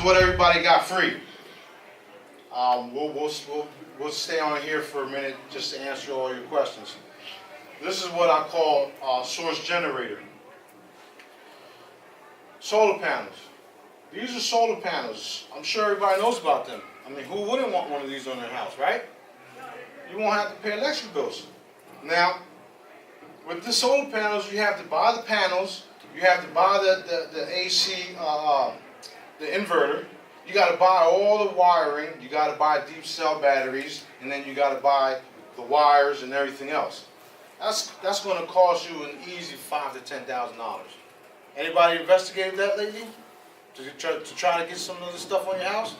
what everybody got free. We'll stay on here for a minute just to answer all your questions. This is what I call source generator. Solar panels. These are solar panels. I'm sure everybody knows about them. I mean, who wouldn't want one of these on their house, right? You won't have to pay electric bills. Now, with the solar panels, you have to buy the panels, you have to buy the AC, the inverter, you got to buy all the wiring, you got to buy deep cell batteries, and then you got to buy the wires and everything else. That's going to cost you an easy $5,000 to $10,000. Anybody investigated that lately? To try to get some of this stuff on your house?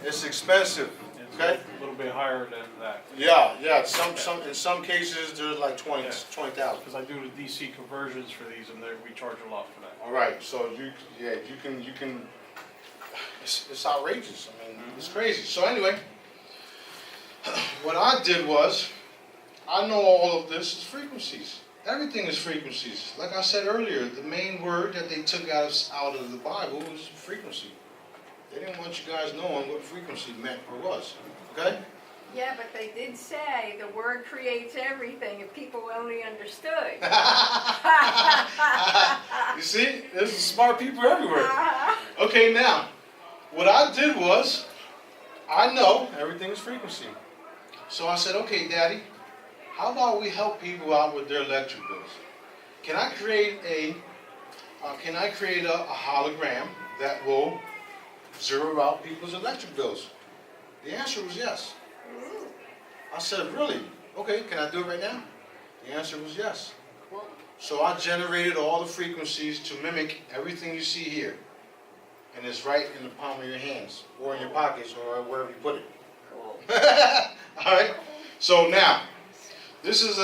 It's expensive. Okay? A little bit higher than that. Yeah. In some cases there's like 20,000. Because I do the DC conversions for these, and we charge a lot for that. All right, so you can. It's outrageous. I mean, it's crazy. So anyway, what I did was, I know all of this is frequencies. Everything is frequencies. Like I said earlier, the main word that they took out of the Bible was frequency. They didn't want you guys knowing what frequency meant or was. Okay? Yeah, but they did say the word creates everything if people only understood. You see? There's smart people everywhere. Okay, now, what I did was, I know everything is frequency. So I said, okay, Daddy, how about we help people out with their electric bills? Can I create a hologram that will zero out people's electric bills? The answer was yes. I said, really? Okay, can I do it right now? The answer was yes. So I generated all the frequencies to mimic everything you see here. And it's right in the palm of your hands, or in your pockets, or wherever you put it. All right? So now, this is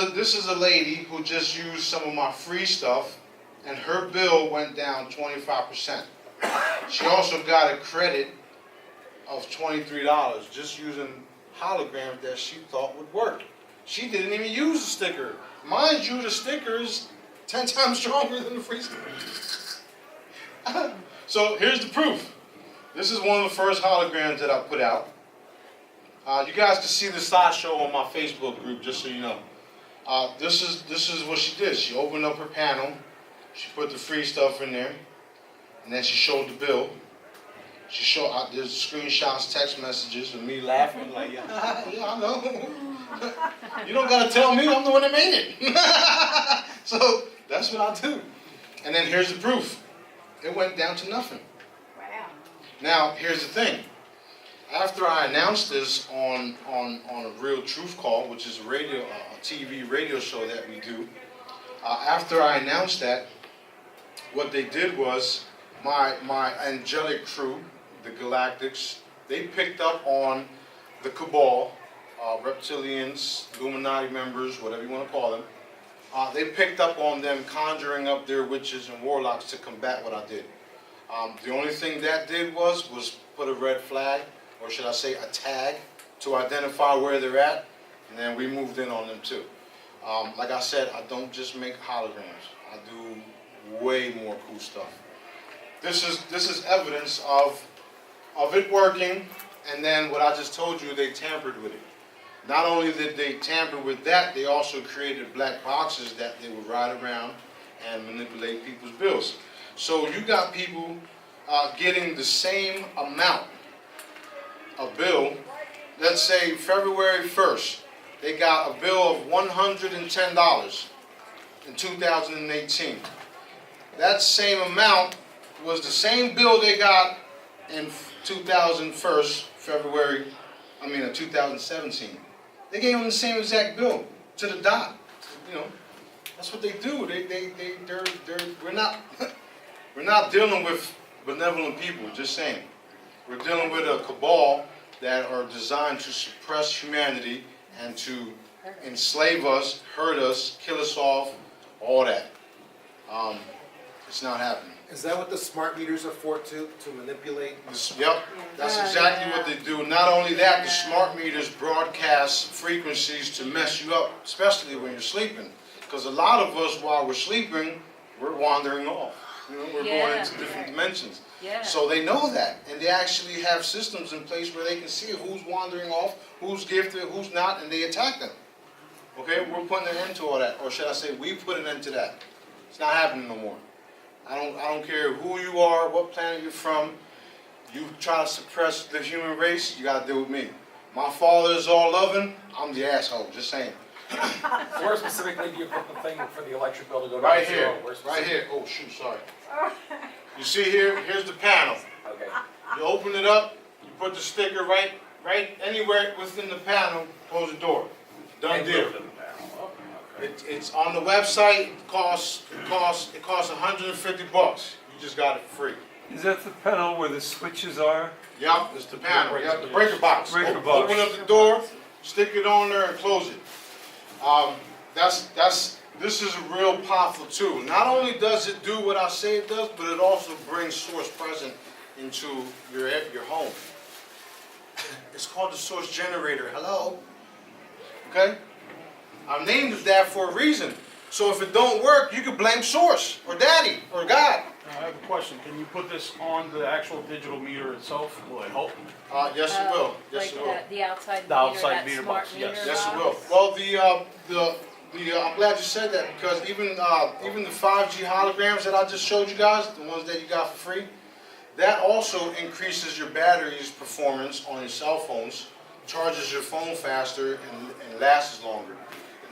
a lady who just used some of my free stuff, and her bill went down 25%. She also got a credit of $23 just using holograms that she thought would work. She didn't even use the sticker. Mind you, the sticker is 10 times stronger than the free sticker. So here's the proof. This is one of the first holograms that I put out. You guys can see the slideshow on my Facebook group, just so you know. This is what she did. She opened up her panel, she put the free stuff in there, and then she showed the bill. She showed there's screenshots, text messages of me laughing like, yeah, I know. You don't gotta tell me, I'm the one that made it. So that's what I do. And then here's the proof. It went down to nothing. Wow. Now here's the thing. After I announced this on a Real Truth Call, which is a TV radio show that we do, after I announced that, what they did was my angelic crew, the Galactics, they picked up on the cabal, reptilians, Illuminati members, whatever you want to call them. They picked up on them conjuring up their witches and warlocks to combat what I did. The only thing that did was put a red flag, or should I say a tag, to identify where they're at, and then we moved in on them too. Like I said, I don't just make holograms. I do way more cool stuff. This is evidence of it working, and then what I just told you, they tampered with it. Not only did they tamper with that, they also created black boxes that they would ride around and manipulate people's bills. So you got people getting the same amount of bill. Let's say February 1st, they got a bill of $110 in 2018. That same amount was the same bill they got in 2017. They gave them the same exact bill to the dot. You know, that's what they do. We're not dealing with benevolent people. Just saying, we're dealing with a cabal that are designed to suppress humanity and to enslave us, hurt us, kill us off, all that. It's not happening. Is that what the smart meters are for, to manipulate? Yep, that's exactly what they do. Not only that, the smart meters broadcast frequencies to mess you up, especially when you're sleeping. Because a lot of us, while we're sleeping, we're wandering off. You know, we're going Yeah. into different dimensions. Yeah. So they know that, and they actually have systems in place where they can see who's wandering off, who's gifted, who's not, and they attack them. Okay, we're putting an end to all that, or should I say, we put an end to that. It's not happening no more. I don't care who you are, what planet you're from. You try to suppress the human race, you got to deal with me. My father is all loving. I'm the asshole. Just saying. Where specifically do you put the thing for the electric bill to go down? Right to here. zero? Where Right specifically? here. Oh shoot, sorry. You see here? Here's the panel. Okay. You open it up. You put the sticker right anywhere within the panel. Close the door. Done And deal. lift in the panel. Okay. It's on the website. It costs $150. You just got it for free. Is that the panel where the switches are? Yep, it's the panel. Yep, the breaker box. Breaker box. Open up the door, stick it on there, and close it. This is a real powerful tool. Not only does it do what I say it does, but it also brings source present into your home. It's called the source generator. Hello? Okay? I've named it that for a reason. So if it don't work, you can blame source, or daddy, or God. I have a question. Can you put this on the actual digital meter itself? Will it help? Yes, it will. Yes, Like it will. the outside The meter, outside that meter smart box, meter yes. Yes, it box? will. Well, I'm glad you said that, because even the 5G holograms that I just showed you guys, the ones that you got for free, that also increases your battery's performance on your cell phones, charges your phone faster, and lasts longer.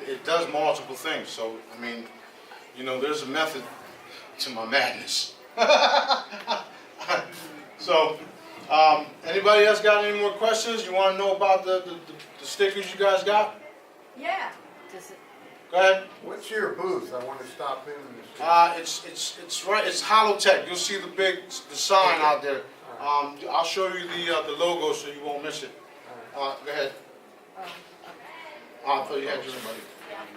It does multiple things. So, I mean, you know, there's a method to my madness. So, anybody else got any more questions? You want to know about the stickers you guys got? Yeah. Does it, Go ahead. What's your booth? I want to stop in and see. It's right. It's Holotech. You'll see the sign out there. I'll show you the logo so you won't miss it. Go ahead. I thought you had your money.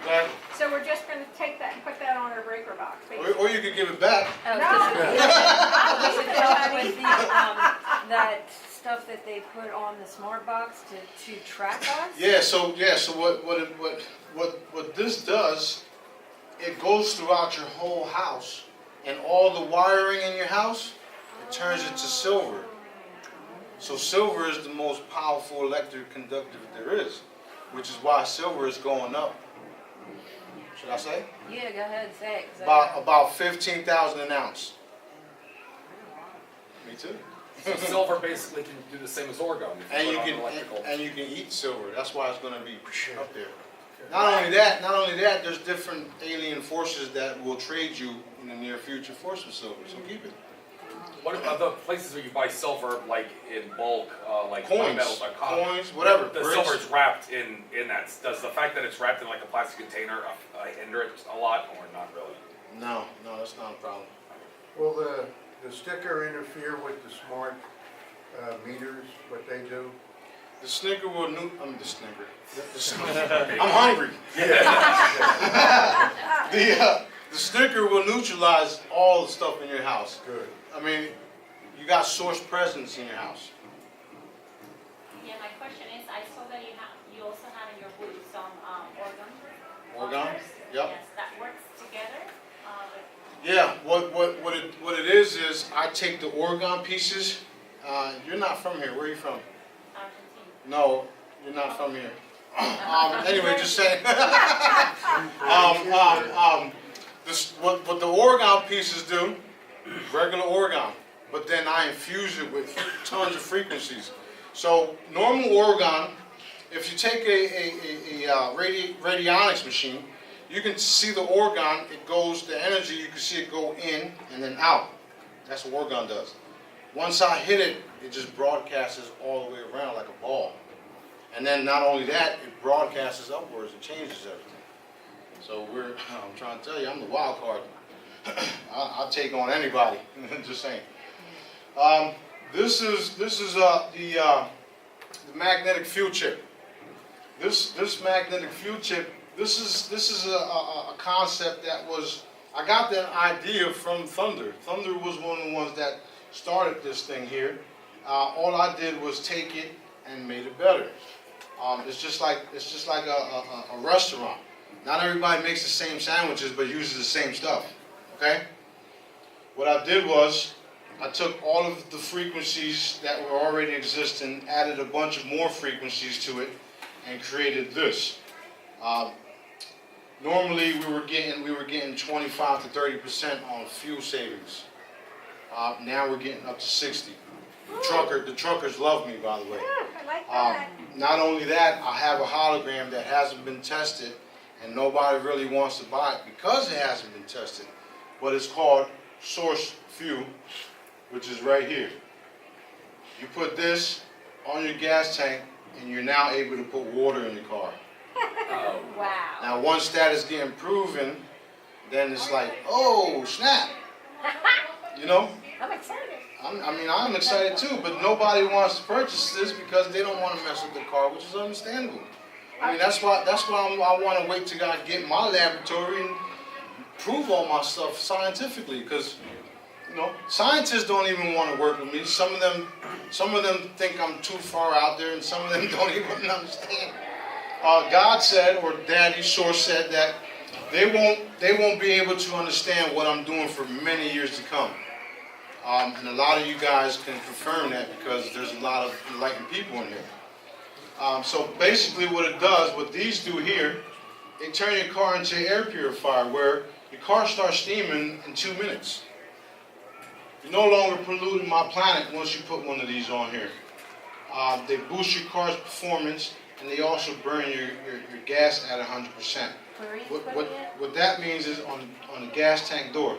Go ahead. so we're just gonna take that and put that on our breaker box, basically? Or you could give it back. No. Does it help with the, that stuff that they put on the smart box to track us? Yeah. So what this does, it goes throughout your whole house, and all the wiring in your house, it turns it to silver. So silver is the most powerful electric conductor there is, which is why silver is going up. Should I say? Yeah, go ahead, say it. 'Cause About 15,000 an ounce. Me too. So silver basically can do the same as orgone. If And put you it on can electrical. and you can eat silver. That's why it's going to be up there. Not only that, there's different alien forces that will trade you in the near future for some silver. So keep it. What about the places where you buy silver, like in bulk, like Coins, metals.com? coins, whatever. The bricks. silver is wrapped in that. Does the fact that it's wrapped in like a plastic container hinder it a lot, or not really? No, that's not a problem. Will the sticker interfere with the smart meters, what they do? The Snicker will the Snicker. The Snicker. I'm hungry. The sticker will neutralize all the stuff in your house. Good. I mean, you got source presence in your house. Yeah, my question is, I saw that you also have in your booth some organ. Organ? washers. Yep. Yes, that works together. Yeah, what it is I take the organ pieces. You're not from here. Where are you from? Argentina. No, you're not from here. Anyway, just saying. What the organ pieces do, regular organ, but then I infuse it with tons of frequencies. So normal organ, if you take a radionics machine, you can see the organ. It goes the energy. You can see it go in and then out. That's what organ does. Once I hit it, it just broadcasts all the way around like a ball. And then not only that, it broadcasts upwards and changes everything. So I'm trying to tell you, I'm the wild card. I'll take on anybody. Just saying. This is the magnetic field chip. This magnetic field chip. This is a concept that I got that idea from Thunder. Thunder was one of the ones that started this thing here. All I did was take it and made it better. It's just like a restaurant. Not everybody makes the same sandwiches, but uses the same stuff. Okay. what I did was, I took all of the frequencies that were already existing, added a bunch of more frequencies to it, and created this. Normally we were getting 25 to 30% on fuel savings. Now we're getting up to 60. The truckers love me, by the way. I like that. Not only that, I have a hologram that hasn't been tested, and nobody really wants to buy it because it hasn't been tested. But it's called Source Fuel, which is right here. You put this on your gas tank, and you're now able to put water in your car. Wow. Now, once that is getting proven, then it's like, oh, snap. You know? I'm excited. I'm excited too, but nobody wants to purchase this because they don't want to mess with the car, which is understandable. I mean, that's why I want to wait till I get my laboratory and prove all my stuff scientifically, because you know, scientists don't even want to work with me. Some of them think I'm too far out there, and some of them don't even understand. God said, or Daddy Source said, that they won't be able to understand what I'm doing for many years to come. And a lot of you guys can confirm that because there's a lot of enlightened people in here. So basically what these do here, they turn your car into an air purifier where your car starts steaming in 2 minutes. You're no longer polluting my planet once you put one of these on here. They boost your car's performance, and they also burn your gas at 100%. Where are you putting it? What that means is on the gas tank door,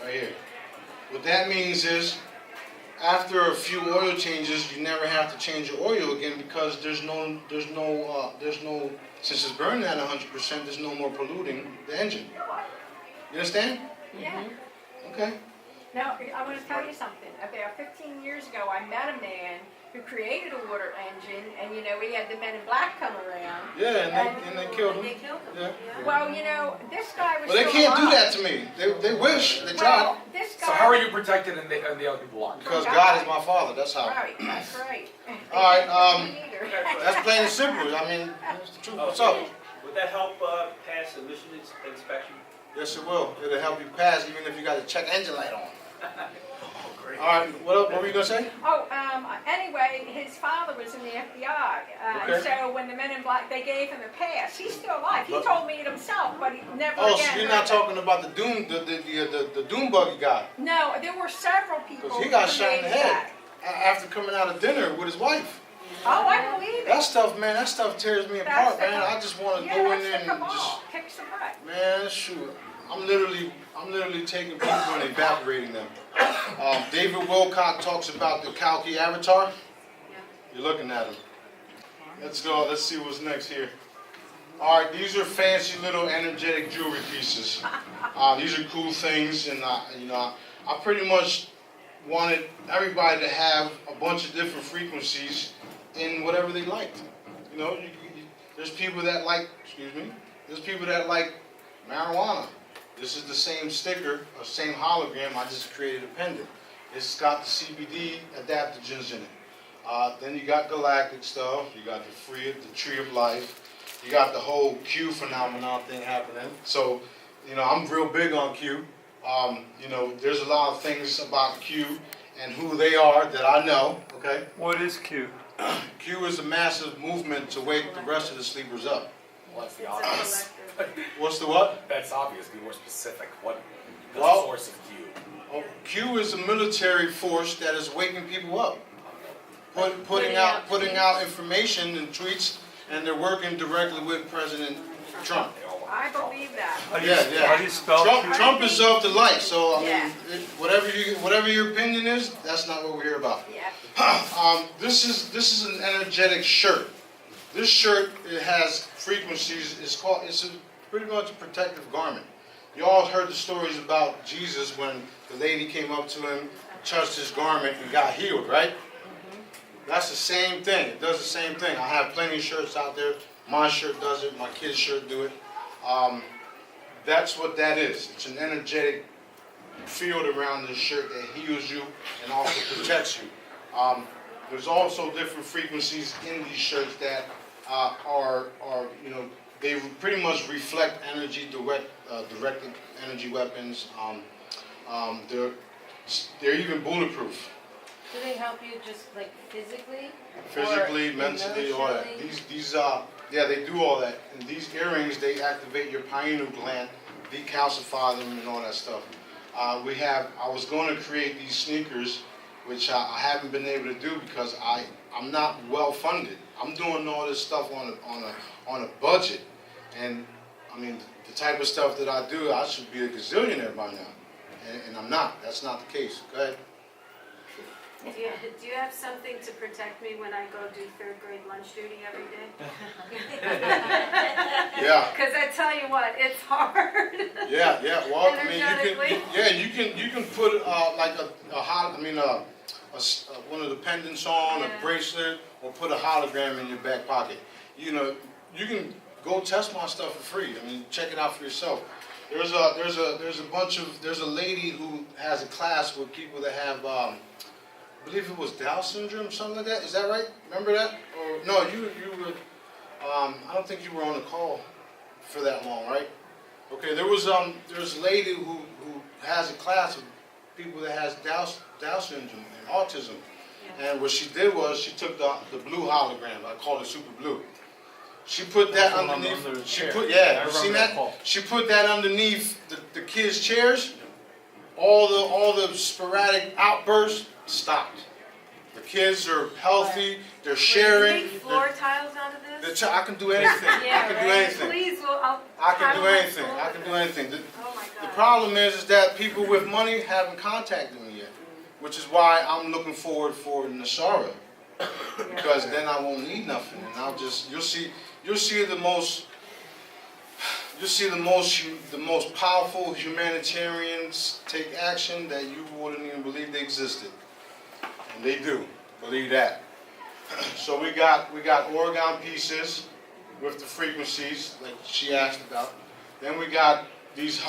right here. What that means is, after a few oil changes, you never have to change your oil again because there's no since it's burning at 100%, there's no more polluting the engine. You understand? Yeah. Okay. Now, I want to tell you something. About 15 years ago, I met a man who created a water engine, and you know, he had the men in black come around. Yeah, and they killed him. They killed him. Yeah. Well, you know, this guy was Well, they still can't do alive. that to me. They wish. They tried. Well, this guy. So how are you protected and the other people aren't? Because God is my father. That's how. Right, that's right. All right. Me neither. That's plain and simple. I mean, that's the truth. What's up? Would that help pass emission inspection? Yes, it will. It'll help you pass even if you got a check engine light on. Oh, great. All right. What were you gonna say? Oh, anyway, his father was in the FBI, and Okay. so when the men in black, they gave him a pass. He's still alive. He But- told me it himself, but he never Oh, again. so you're not heard of it. talking about the doom buggy guy? No, there were several people. Because he got who shot in the made head that. after coming out of dinner with his wife. Oh, I believe it. That stuff, man. That stuff tears me That's apart, the man. cabal. I just want to Yeah, go in that's there the and cabal. just, Kicks the butt. man, shoot. I'm literally taking people and evaporating them. David Wilcock talks about the Kalki avatar. You're looking at him. Let's go. Let's see what's next here. All right, these are fancy little energetic jewelry pieces. These are cool things, and I pretty much wanted everybody to have a bunch of different frequencies in whatever they liked. You know, there's people that like, there's people that like marijuana. This is the same sticker, or same hologram, I just created a pendant. It's got the CBD adaptogens in it. Then you got galactic stuff, you got the tree of life, you got the whole Q phenomenon thing happening. So, you know, I'm real big on Q. You know, there's a lot of things about Q and who they are that I know, okay? What is Q? Q is a massive movement to wake the rest of the sleepers up. What's the It's obvious? a collective. What's the what? That's obvious. Be more specific. What the Well- source of Q? Oh, Q is a military force that is waking people up, putting out information and tweets, and they're working directly with President Trump. I believe that. How do you, Yeah, yeah. How do you spell Q? Trump is of the light, so I mean, Yeah. whatever your opinion is, that's not what we're here about. Yeah. This is an energetic shirt. This shirt, it has frequencies. It's pretty much a protective garment. You all heard the stories about Jesus when the lady came up to him, touched his garment, and got healed, right? That's the same thing. It does the same thing. I have plenty of shirts out there. My shirt does it. My kids' shirt do it. That's what that is. It's an energetic field around this shirt that heals you and also protects you. There's also different frequencies in these shirts that are you know, they pretty much reflect energy, directed energy weapons. They're even bulletproof. Do they help you just like physically? Physically, Or mentally, all that. emotionally? Yeah, they do all that. And these earrings, they activate your pineal gland, decalcify them, and all that stuff. I was going to create these sneakers, which I haven't been able to do because I'm not well funded. I'm doing all this stuff on a budget, and I mean the type of stuff that I do, I should be a gazillionaire by now, and I'm not. That's not the case. Go ahead. Do you have something to protect me when I go do third grade lunch duty every day? Yeah. Because I tell you what, it's hard. Yeah. Well, I mean, Energetically. you can put like one of the pendants on, Yeah. a bracelet, or put a hologram in your back pocket. You know, you can go test my stuff for free. I mean, check it out for yourself. There's a lady who has a class with people that have, I believe it was Down syndrome, something like that. Is that right? Remember that? Or no, you were. I don't think you were on the call for that long, right? Okay, there's a lady who has a class of people that has Down syndrome and autism, and what she did was she took the blue hologram. I call it super blue. She put that That's the one underneath. under the She chair. put I you seen remember that? that call. She put that underneath the kids' chairs. All the sporadic outbursts stopped. The kids are healthy. They're Will you sharing. make floor tiles out of this? I can do anything. Yeah, I can do right? anything. Please, well, I can tile do my anything. floor I with can do this. anything. Oh my The God. problem is that people with money haven't contacted me yet, which is why I'm looking forward for Nasara, because then I won't need nothing, and you'll see the most powerful humanitarians take action that you wouldn't even believe they existed, and they do. Believe that. So we got orgone pieces with the frequencies like she asked about. Then we got these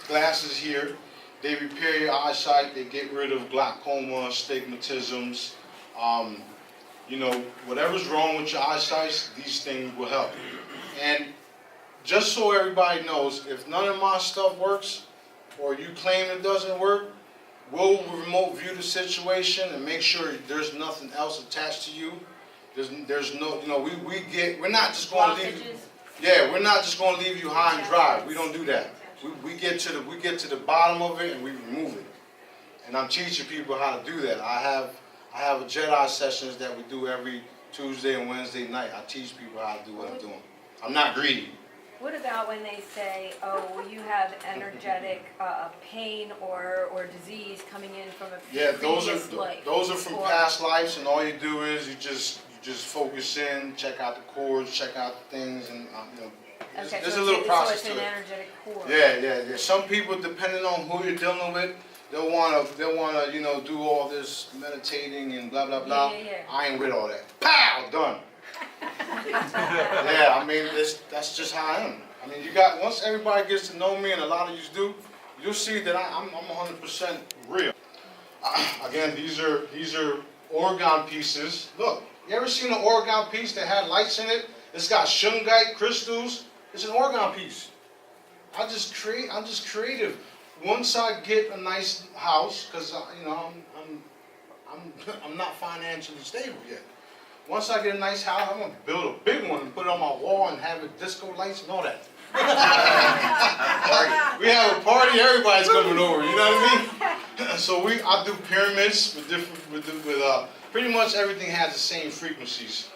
glasses here. They repair your eyesight. They get rid of glaucoma, stigmatisms. Whatever's wrong with your eyesight, these things will help. And just so everybody knows, if none of my stuff works, or you claim it doesn't work, we'll remote view the situation and make sure there's nothing else attached to you. There's no, we're not just going to leave you. Yeah, we're not just going to leave you high and dry. We don't do that. We get to the bottom of it and we remove it. And I'm teaching people how to do that. I have a Jedi sessions that we do every Tuesday and Wednesday night. I teach people how to do what I'm doing. I'm not greedy. What about when they say, oh, well, you have energetic pain or disease coming in from a previous life? Those are from past lives, and all you do is you just focus in, check out the chords, check out the things, and there's a little process so it's to an it. energetic cord. Yeah. Some people, depending on who you're dealing with, they'll wanna do all this meditating and blah blah blah. Yeah. I ain't with all that. Pow, done. Yeah, I mean that's just how I am. I mean, once everybody gets to know me, and a lot of you do, you'll see that I'm 100% real. Again, these are orgone pieces. Look, you ever seen an orgone piece that had lights in it? It's got shungite crystals. It's an orgone piece. I'm just creative. Once I get a nice house, because I'm not financially stable yet. Once I get a nice house, I'm gonna build a big one and put it on my wall and have it disco lights and all that. We have a party, everybody's coming over. You know what I mean? So I do pyramids with pretty much everything has the same frequencies.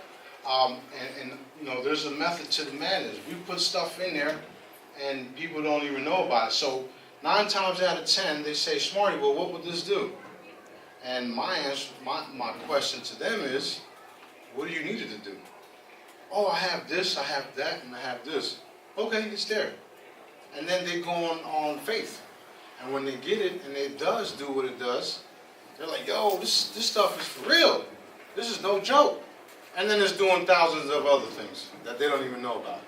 There's a method to the madness. We put stuff in there, and people don't even know about it. So 9 times out of 10, they say, "Smarty, well, what would this do?" And my answer, my question to them is, "What do you need it to do?" "Oh, I have this, I have that, and I have this." Okay, it's there. And then they go on faith. And when they get it, and it does do what it does, they're like, "Yo, this stuff is for real. This is no joke." And then it's doing thousands of other things that they don't even know about.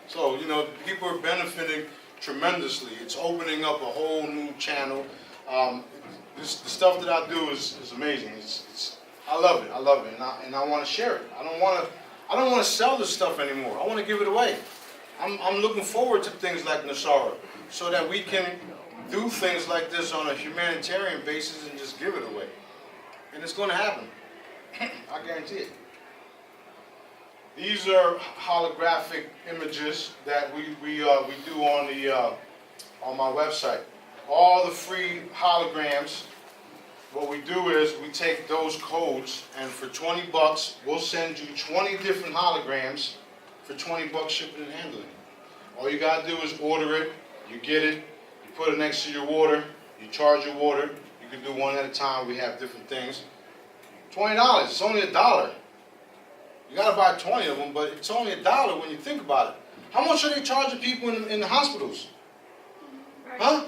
So, people are benefiting tremendously. It's opening up a whole new channel. The stuff that I do is amazing. I love it, and I want to share it. I don't want to sell this stuff anymore. I want to give it away. I'm looking forward to things like Nasara, so that we can do things like this on a humanitarian basis and just give it away. And it's going to happen. I guarantee it. These are holographic images that we do on my website. All the free holograms. What we do is we take those codes, and for 20 bucks, we'll send you 20 different holograms for 20 bucks shipping and handling. All you gotta do is order it, you get it, you put it next to your water, you charge your water. You can do one at a time. We have different things. $20. It's only $1. You gotta buy 20 of them, but it's only $1 when you think about it. How much are they charging people in the hospitals? Huh?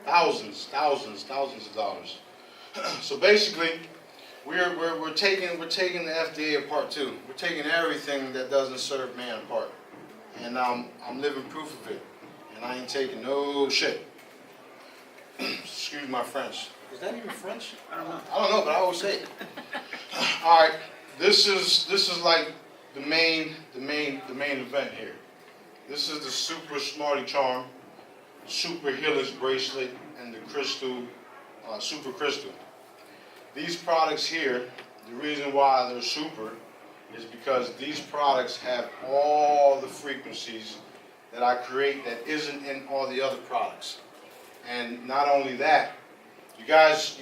Thousands of dollars. So basically, we're taking the FDA apart too. We're taking everything that doesn't serve man apart, and I'm living proof of it. And I ain't taking no shit. Excuse my French. Is that even French? I don't know, but I always say it. All right, this is like the main event here. This is the Super Smarty Charm, Super Helix bracelet, and the crystal, Super Crystal. These products here, the reason why they're super is because these products have all the frequencies that I create that isn't in all the other products. And not only that, you guys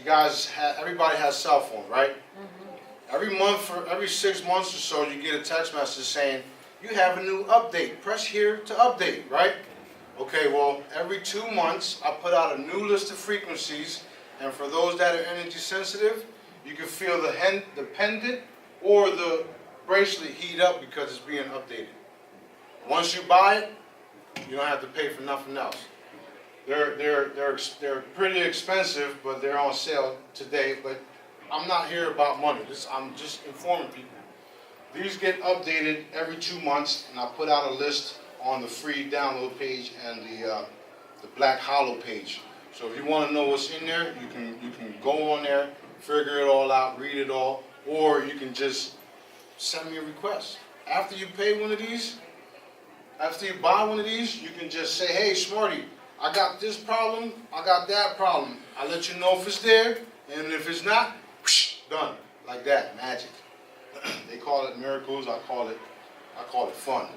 have, everybody has cell phones, right? Every month, for every 6 months or so, you get a text message saying, you have a new update. Press here to update, right? Okay, well, every 2 months, I put out a new list of frequencies, and for those that are energy sensitive, you can feel the pendant or the bracelet heat up because it's being updated. Once you buy it, you don't have to pay for nothing else. They're pretty expensive, but they're on sale today. But I'm not here about money. I'm just informing people. These get updated every 2 months, and I put out a list on the free download page and the Black Hollow page. So if you want to know what's in there, you can go on there, figure it all out, read it all, or you can just send me a request. After you pay one of these, after you buy one of these, you can just say, hey, Smarty, I got this problem, I got that problem. I'll let you know if it's there, and if it's not, whoosh, done. Like that, magic. They call it miracles, I call it fun.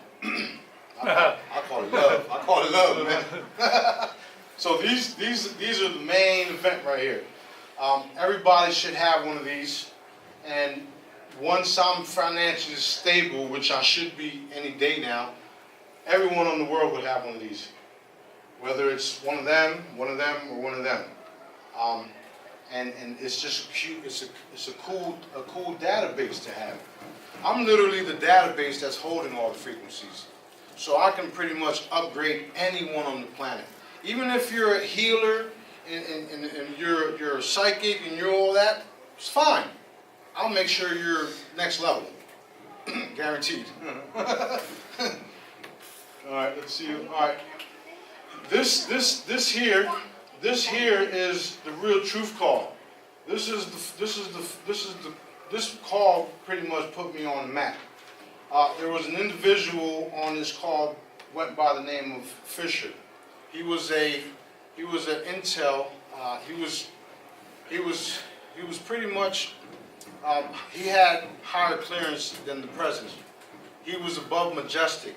I call it love. I call it love, man. So these are the main event right here. Everybody should have one of these, and once I'm financially stable, which I should be any day now, everyone in the world would have one of these. Whether it's one of them, or one of them. And it's just cute. It's a cool database to have. I'm literally the database that's holding all the frequencies, so I can pretty much upgrade anyone on the planet. Even if you're a healer and you're a psychic and you're all that, it's fine. I'll make sure you're next level, guaranteed. All right, let's see. All right, this here is the real truth call. This call pretty much put me on the map. There was an individual on this call went by the name of Fisher. He was an intel. He was pretty much. He had higher clearance than the president. He was above majestic,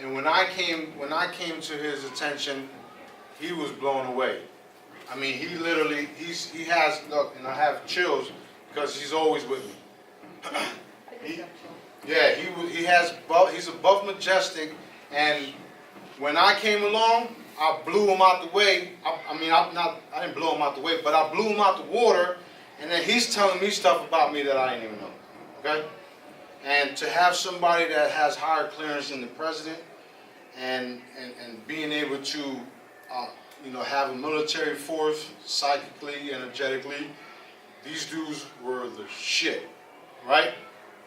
and when I came to his attention, he was blown away. I mean, he literally he has look, and I have chills because he's always with me. He's above majestic, and when I came along, I blew him out the way. I didn't blow him out the way, but I blew him out the water, and then he's telling me stuff about me that I didn't even know. Okay? And to have somebody that has higher clearance than the president, and being able to, have a military force psychically, energetically, these dudes were the shit, right?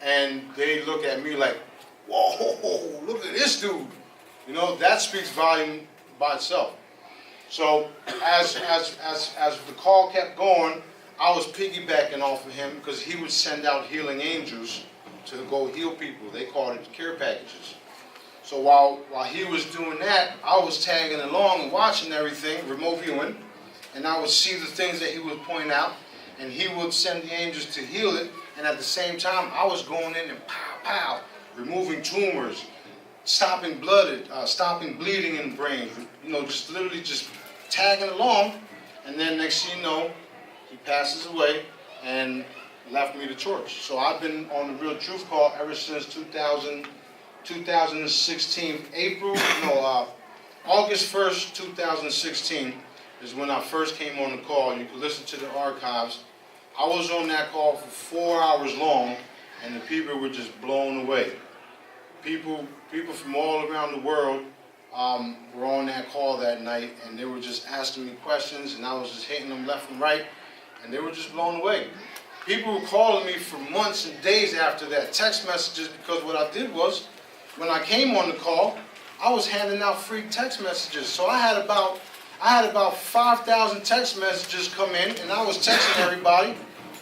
And they look at me like, whoa, look at this dude. That speaks volume by itself. So as the call kept going, I was piggybacking off of him because he would send out healing angels to go heal people. They called it care packages. So while he was doing that, I was tagging along and watching everything, remote viewing, and I would see the things that he would point out, and he would send the angels to heal it, and at the same time, I was going in and pow, pow, removing tumors, stopping stopping bleeding in the brain, just literally just tagging along, and then next thing you know, he passes away and left me to torch. So I've been on the Real Truth Call ever since 2016, August 1st, 2016 is when I first came on the call. You can listen to the archives. I was on that call for 4 hours long, and the people were just blown away. People from all around the world were on that call that night, and they were just asking me questions, and I was just hitting them left and right, and they were just blown away. People were calling me for months and days after that, text messages, because what I did was, when I came on the call, I was handing out free text messages. So I had about 5,000 text messages come in, and I was texting everybody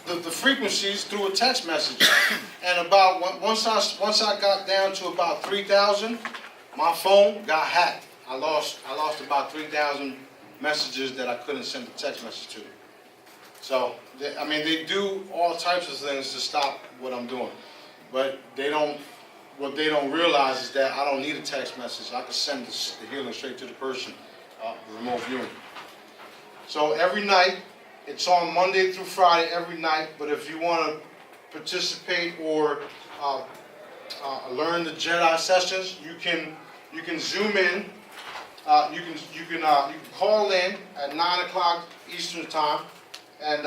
the frequencies through a text message. And once I got down to about 3,000, my phone got hacked. I lost about 3,000 messages that I couldn't send a text message to. So they do all types of things to stop what I'm doing, but what they don't realize is that I don't need a text message. I can send the healing straight to the person, remote viewing. So every night, it's on Monday through Friday every night, but if you want to participate or learn the Jedi sessions, you can zoom in. You can call in at 9 o'clock Eastern time and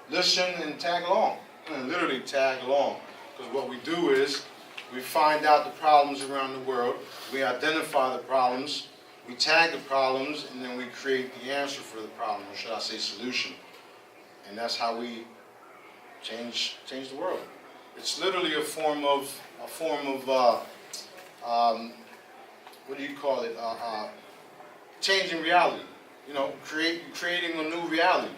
listen and tag along. Literally tag along, because what we do is we find out the problems around the world, we identify the problems, we tag the problems, and then we create the answer for the problem, or should I say solution. And that's how we change the world. It's literally a form of what do you call it? Changing reality. Creating a new reality.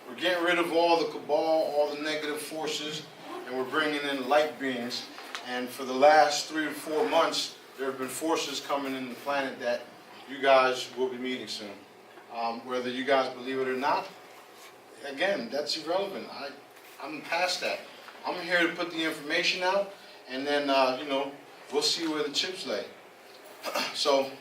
We're getting rid of all the cabal, all the negative forces, and we're bringing in light beings. And for the last 3 or 4 months, there have been forces coming in the planet that you guys will be meeting soon. Whether you guys believe it or not, again, that's irrelevant. I'm past that. I'm here to put the information out, and then, we'll see where the chips lay. So,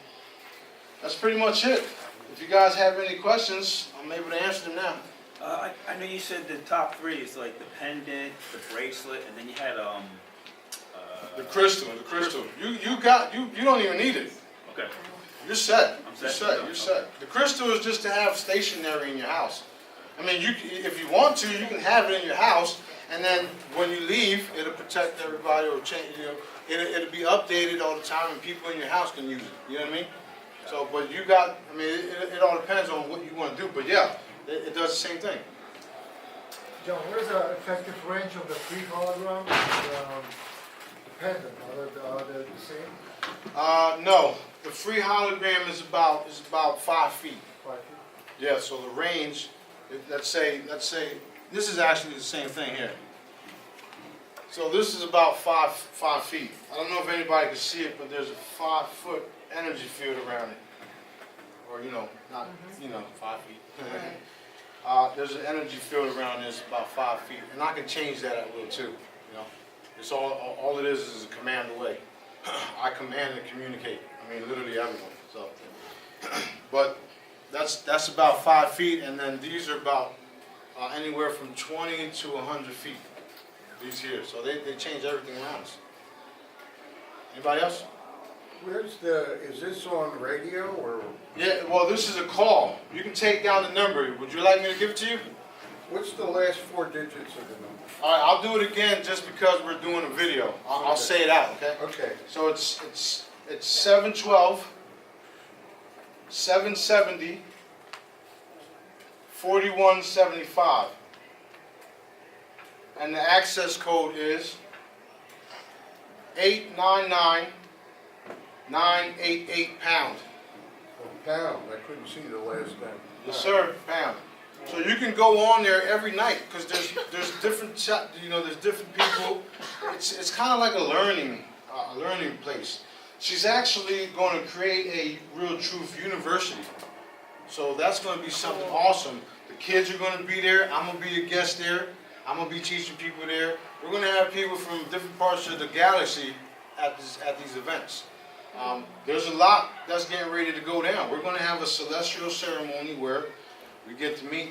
that's pretty much it. If you guys have any questions, I'm able to answer them now. I know you said the top 3 is like the pendant, the bracelet, and then you had The crystal. You don't even need it. Okay. You're set. I'm You're set. set. You're set. The crystal is just to have stationary in your house. If you want to, you can have it in your house, and then when you leave, it'll protect everybody or change. It'll be updated all the time, and people in your house can use it. You know what I mean? So, but you got. It all depends on what you want to do. But yeah, it does the same thing. John, what is the effective range of the 3 holograms and the pendant? Are they the same? No. The free hologram is about 5 feet. 5 feet? Yeah. So the range. Let's say this is actually the same thing here. So this is about 5 feet. I don't know if anybody can see it, but there's a 5-foot energy field around it. Or not 5 feet. There's an energy field around this about 5 feet, and I can change that at will too. It's all it is a command away. I command and communicate. Literally everyone. So, but that's about 5 feet, and then these are about anywhere from 20 to 100 feet. These here, so they change everything around us. Anybody else? Is this on radio or? Yeah, well, this is a call. You can take down the number. Would you like me to give it to you? What's the last 4 digits of the number? All right, I'll do it again just because we're doing a video. I'll say it out, okay? Okay. So it's 712 770 4175. And the access code is 899 988 pound. Pound, I couldn't see the last time. Yes, sir, pound. So you can go on there every night because there's different there's different people. It's kind of like a learning place. she's actually going to create a Real Truth University. So that's going to be something awesome. The kids are going to be there. I'm going to be a guest there. I'm going to be teaching people there. We're going to have people from different parts of the galaxy at these events. There's a lot that's getting ready to go down. We're going to have a celestial ceremony where we get to meet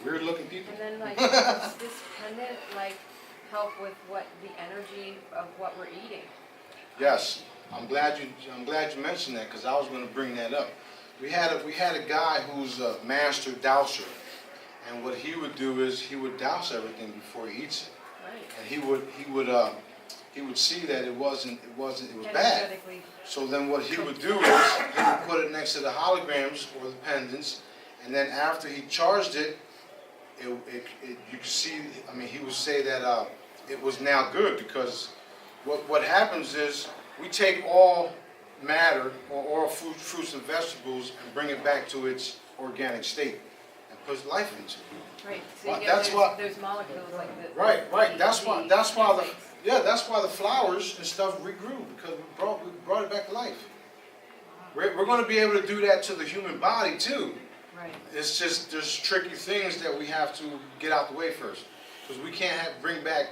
weird looking people. And then like, does this pendant like help with what the energy of what we're eating? Yes, I'm glad you mentioned that because I was going to bring that up. We had a guy who's a master dowser, and what he would do is he would douse everything before he eats it, Right. and he would see that it was bad. Energetically. So then what he would do is he would put it next to the holograms or the pendants, and then after he charged it, you could see. I mean, he would say that it was now good because what happens is we take all matter or all fruits and vegetables and bring it back to its organic state and put life into it. Right. So Well, you get that's what- there's molecules like the Right. That's why the that's why the flowers and stuff regrew because we brought it back to life. We're going to be able to do that to the human body too. right. It's just there's tricky things that we have to get out the way first because we can't bring back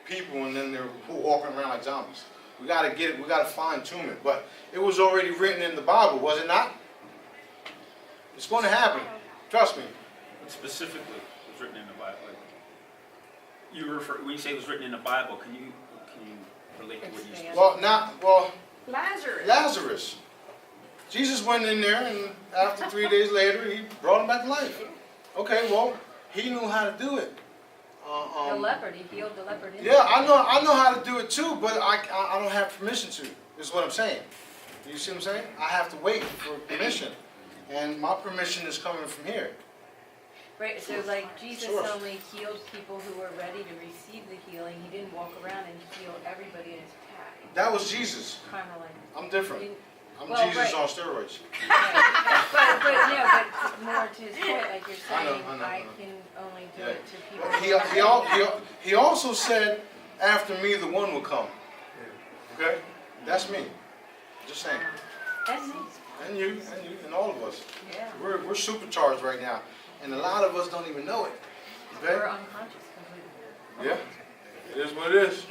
people and then they're walking around like zombies. We got to get it. We got to fine tune it. But it was already written in the Bible, was it not? It's going to happen. Trust me. What specifically was written in the Bible? Like, when you say it was written in the Bible, can you relate to what you said? Well, Lazarus. Lazarus. Jesus went in there, and after 3 days later, he brought him back to life. Okay, well, he knew how to do it. The leopard, he healed the leopard. Yeah, I know how to do it too, but I don't have permission to. Is what I'm saying. You see what I'm saying? I have to wait for permission, and my permission is coming from here. Right, so like Jesus Sure. only healed people who were ready to receive the healing. He didn't walk around and heal everybody in his path. That was Jesus. Kind of like. I'm different. he- I'm Well, Jesus right. on steroids. but more to his point, like you're I know, saying, I know. I can only do Yeah. it to people. But he also said, after me, the one will come. Okay? That's me. Just saying. That's nice. And you, and all of us. Yeah. We're supercharged right now. And a lot of us don't even know it. Okay? We're unconscious completely. Yeah. It is what it is.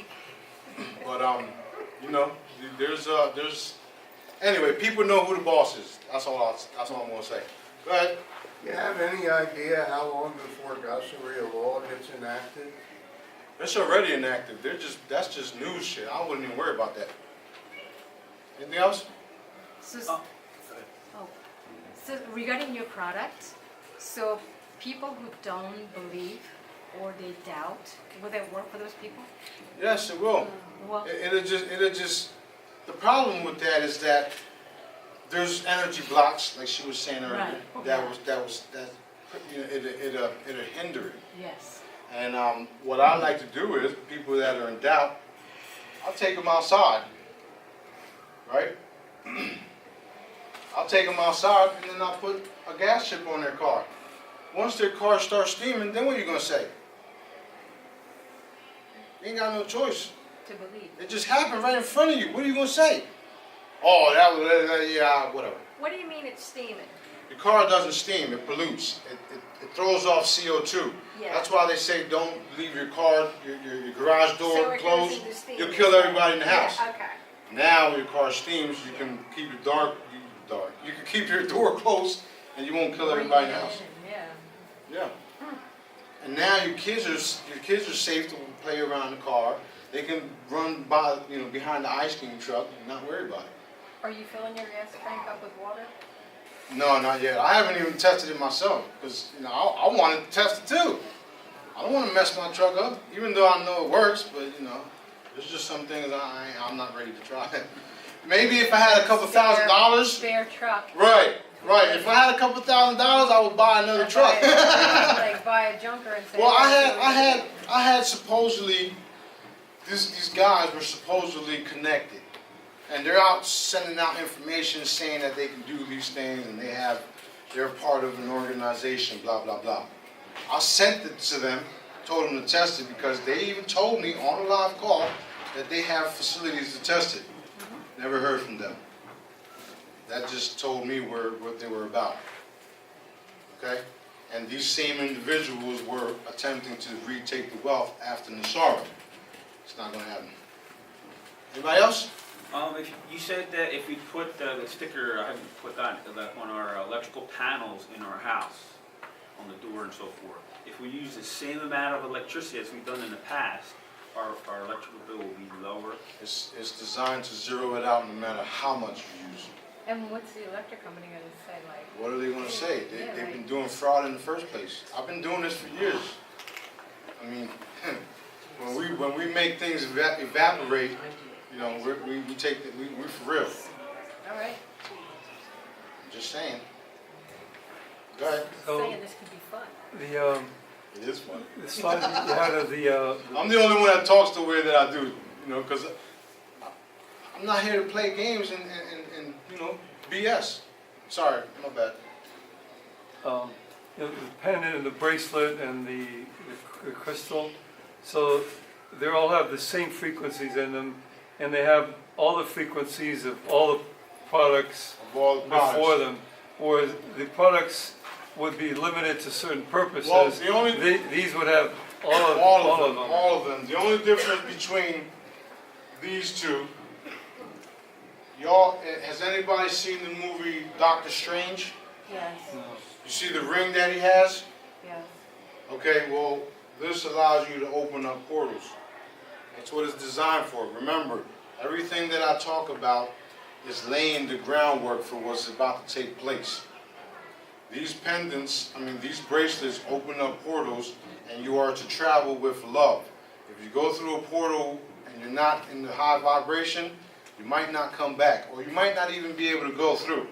But, anyway, people know who the boss is. That's all I'm going to say. Go ahead. You have any idea how long before Gossaria law gets enacted? It's already enacted. That's just news shit. I wouldn't even worry about that. Anything else? So regarding your product, so people who don't believe or they doubt, will that work for those people? Yes, it will. Well, It'll just. The problem with that is that there's energy blocks, like she was saying earlier. Right. That it'll hinder it. yes. And what I like to do is people that are in doubt, I'll take them outside, right? I'll take them outside and then I'll put a gas chip on their car. Once their car starts steaming, then what are you gonna say? You ain't got no choice. To believe. It just happened right in front of you. What are you gonna say? Oh, that was yeah, whatever. What do you mean it's steaming? Your car doesn't steam, it pollutes. It throws off CO2. Yeah. That's why they say don't leave your car, your garage door So it goes closed. into steam. You'll kill everybody in the house. Yeah, okay. Now when your car steams, you can keep it dark. You can keep your door closed and you won't kill everybody in the house. Yeah. Yeah. And now your kids are safe to play around the car. They can run by, behind the ice cream truck and not worry about it. Are you filling your gas tank up with water? No, not yet. I haven't even tested it myself because I wanted to test it too. I don't want to mess my truck up, even though I know it works. But there's just some things I'm not ready to try. Maybe if I had a couple $1,000. Spare truck. Right. If I had a couple $1,000, I would buy another truck. Like buy a junker and say. Well, I had supposedly these guys were supposedly connected, and they're out sending out information saying that they can do these things and they're part of an organization, blah blah blah. I sent it to them, told them to test it because they even told me on a live call that they have facilities to test it. Never heard from them. That just told me what they were about. Okay? And these same individuals were attempting to retake the wealth after Nassau. It's not going to happen. Anybody else? If you said that if we put the sticker, I haven't put that on our electrical panels in our house, on the door and so forth, if we use the same amount of electricity as we've done in the past, our electrical bill will be lower. It's designed to zero it out no matter how much you use. And what's the electric company gonna say, like? What are they going to say? Yeah, They've right. been doing fraud in the first place. I've been doing this for years. I mean, when we make things evaporate, you know, we take we for real. All right, I'm just saying. Go ahead. saying this could be fun. It is fun. The slide that you had of the, I'm the only one that talks the way that I do, you know, because I'm not here to play games and you know, BS. Sorry, my bad. you know, the pendant and the bracelet and the crystal. So they all have the same frequencies in them, and they have all the frequencies of all the products Of all the products. before them. Or the products would be limited to certain purposes. Well, the only These would have all of them. All of them. The only difference between these two, y'all, has anybody seen the movie Doctor Strange? Yes, You see the ring that he has? yes. Okay, well, this allows you to open up portals. That's what it's designed for. Remember, everything that I talk about is laying the groundwork for what's about to take place. These pendants, these bracelets open up portals, and you are to travel with love. If you go through a portal and you're not in the high vibration, you might not come back, or you might not even be able to go through.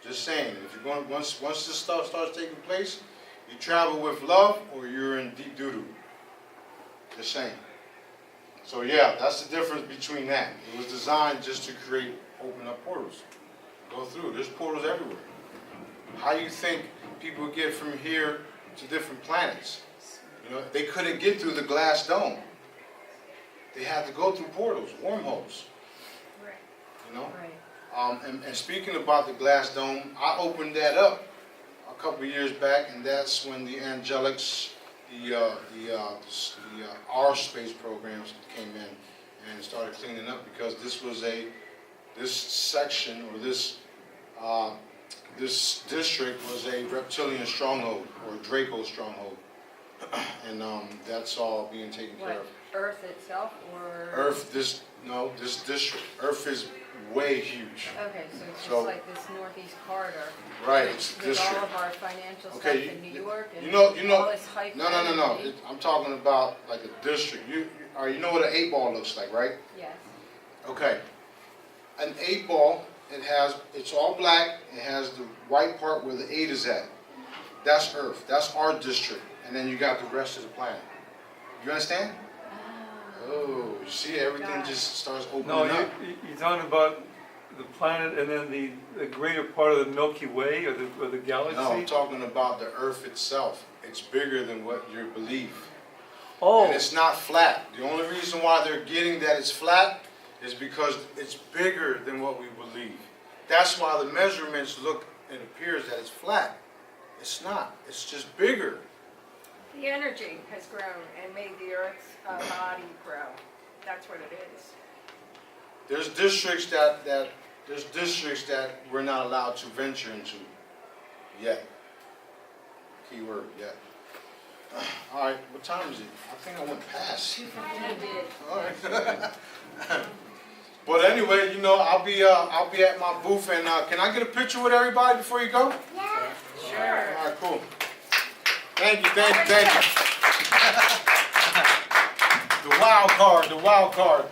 Just saying, if you're going, once this stuff starts taking place, you travel with love, or you're in deep doo-doo. Just saying. So yeah, that's the difference between that. It was designed just to open up portals. Go through. There's portals everywhere. How do you think people get from here to different planets? You know, they couldn't get through the glass dome. They had to go through portals, wormholes. Right. You know? Right. And speaking about the glass dome, I opened that up a couple of years back, and that's when the angelics, our space programs came in and started cleaning up, because this section, or this district was a reptilian stronghold, or Draco stronghold, and that's all being taken care What, of. Earth itself, or? Earth, this district. Earth is way huge. Okay, so it's So- just like this northeast corridor. Right, with- it's With district. all of our financial stuff Okay, in New York and you know, all this hype. No. I'm talking about like a district. You know what an 8-ball looks like, right? Yes. Okay. An 8-ball, it's all black. It has the white part where the 8 is at. That's Earth. That's our district. And then you got the rest of the planet. You understand? Oh, you see, everything Got it. just starts opening No, up. you're talking about the planet and then the greater part of the Milky Way or the galaxy? No, I'm talking about the Earth itself. It's bigger than what you believe. Oh, And it's not flat. The only reason why they're getting that it's flat is because it's bigger than what we believe. That's why the measurements it appears that it's flat. It's not. It's just bigger. The energy has grown and made the Earth's body grow. That's what it is. There's districts that we're not allowed to venture into yet. Key word, yet. All right, what time is it? I think I went past. All right. But anyway, I'll be at my booth, and can I get a picture with everybody before you go? Yeah. Sure. All right, cool. Thank you. The wild card.